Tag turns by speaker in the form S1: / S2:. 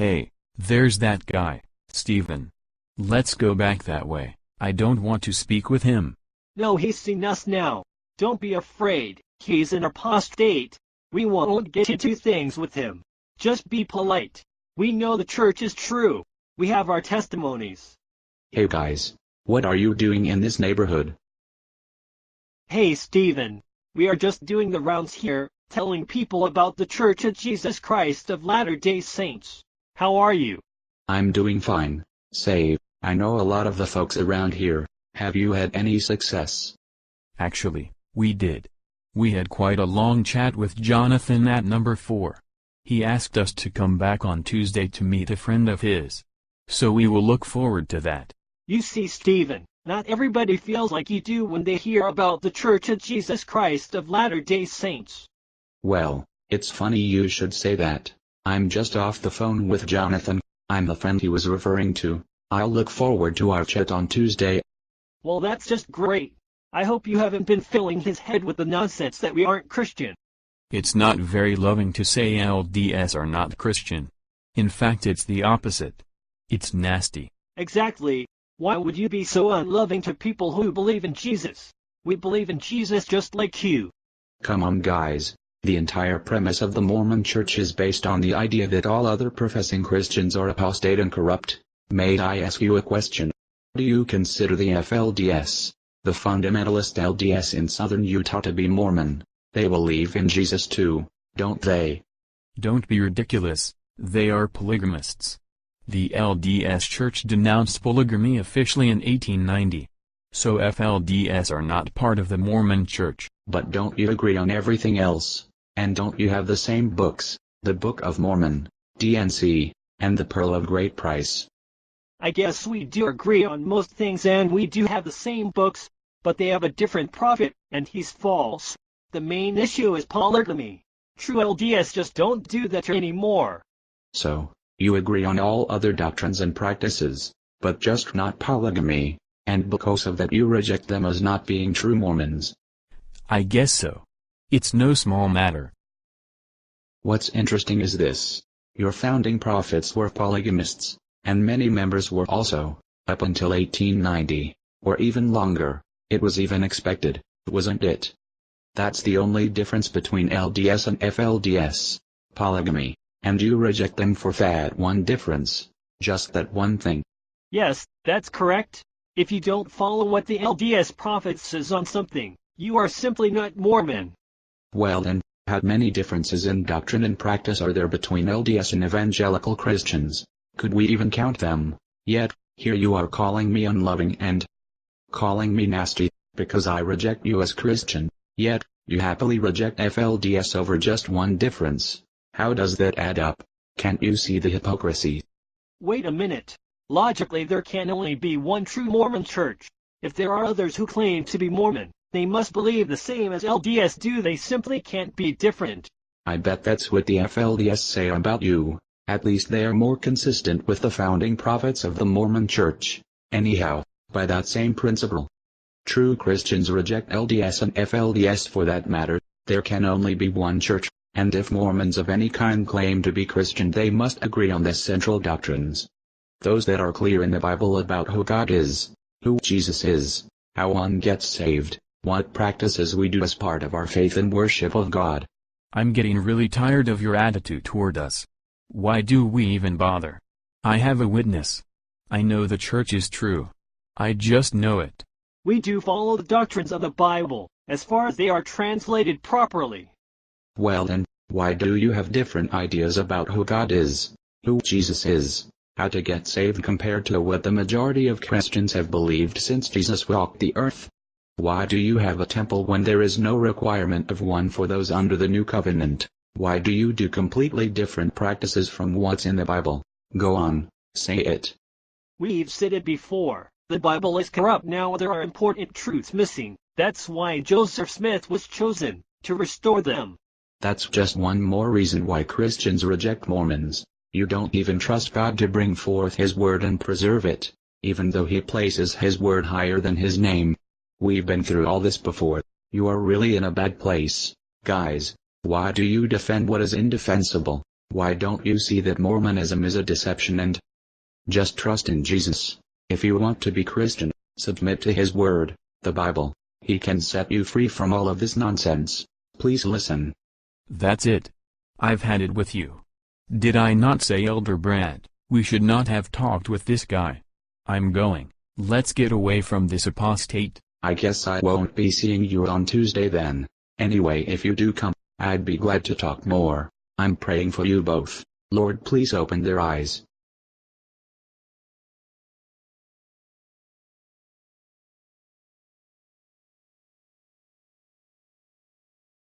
S1: Hey, there's that guy, Stephen. Let's go back that way. I don't want to speak with him.
S2: No, he's seen us now. Don't be afraid. He's an apostate. We won't get into things with him. Just be polite. We know the church is true. We have our testimonies.
S3: Hey guys, what are you doing in this neighborhood?
S2: Hey Stephen, we are just doing the rounds here, telling people about the Church of Jesus Christ of Latter-day Saints. How are you?
S3: I'm doing fine. Say, I know a lot of the folks around here. Have you had any success?
S1: Actually, we did. We had quite a long chat with Jonathan at number 4. He asked us to come back on Tuesday to meet a friend of his. So we will look forward to that.
S2: You see, Stephen, not everybody feels like you do when they hear about the Church of Jesus Christ of Latter-day Saints.
S3: Well, it's funny you should say that. I'm just off the phone with Jonathan. I'm the friend he was referring to. I'll look forward to our chat on Tuesday.
S2: Well, that's just great. I hope you haven't been filling his head with the nonsense that we aren't Christian.
S1: It's not very loving to say LDS are not Christian. In fact, it's the opposite. It's nasty.
S2: Exactly. Why would you be so unloving to people who believe in Jesus? We believe in Jesus just like you.
S3: Come on guys. The entire premise of the Mormon Church is based on the idea that all other professing Christians are apostate and corrupt. May I ask you a question? Do you consider the FLDS, the fundamentalist LDS in southern Utah, to be Mormon? They believe in Jesus too, don't they?
S1: Don't be ridiculous. They are polygamists. The LDS Church denounced polygamy officially in 1890. So FLDS are not part of the Mormon Church.
S3: But don't you agree on everything else? And don't you have the same books, the Book of Mormon, DNC, and the Pearl of Great Price?
S2: I guess we do agree on most things, and we do have the same books, but they have a different prophet, and he's false. The main issue is polygamy. True LDS just don't do that anymore.
S3: So, you agree on all other doctrines and practices, but just not polygamy, and because of that you reject them as not being true Mormons.
S1: I guess so. It's no small matter.
S3: What's interesting is this. Your founding prophets were polygamists, and many members were also, up until 1890, or even longer. It was even expected, wasn't it? That's the only difference between LDS and FLDS, polygamy, and you reject them for that one difference, just that one thing.
S2: Yes, that's correct. If you don't follow what the LDS prophet says on something, you are simply not Mormon.
S3: Well then, how many differences in doctrine and practice are there between LDS and evangelical Christians? Could we even count them? Yet, here you are calling me unloving and calling me nasty, because I reject you as Christian, yet, you happily reject FLDS over just one difference. How does that add up? Can't you see the hypocrisy?
S2: Wait a minute. Logically, there can only be one true Mormon church. If there are others who claim to be Mormon, they must believe the same as LDS do. They simply can't be different.
S3: I bet that's what the FLDS say about you. At least they are more consistent with the founding prophets of the Mormon Church. Anyhow, by that same principle, true Christians reject LDS and FLDS for that matter. There can only be one church, and if Mormons of any kind claim to be Christian, they must agree on the central doctrines. Those that are clear in the Bible about who God is, who Jesus is, how one gets saved, what practices we do as part of our faith and worship of God.
S1: I'm getting really tired of your attitude toward us. Why do we even bother? I have a witness. I know the church is true. I just know it.
S2: We do follow the doctrines of the Bible, as far as they are translated properly.
S3: Well then, why do you have different ideas about who God is, who Jesus is, how to get saved compared to what the majority of Christians have believed since Jesus walked the earth? Why do you have a temple when there is no requirement of one for those under the new covenant? Why do you do completely different practices from what's in the Bible? Go on, say it.
S2: We've said it before. The Bible is corrupt now. There are important truths missing. That's why Joseph Smith was chosen, to restore them.
S3: That's just one more reason why Christians reject Mormons. You don't even trust God to bring forth His word and preserve it, even though He places His word higher than His name. We've been through all this before. You are really in a bad place. Guys, why do you defend what is indefensible? Why don't you see that Mormonism is a deception and just trust in Jesus? If you want to be Christian, submit to His Word, the Bible. He can set you free from all of this nonsense. Please listen.
S1: That's it. I've had it with you. Did I not say, Elder Brad, we should not have talked with this guy? I'm going. Let's get away from this apostate.
S3: I guess I won't be seeing you on Tuesday then. Anyway, if you do come, I'd be glad to talk more. I'm praying for you both. Lord, please open their eyes.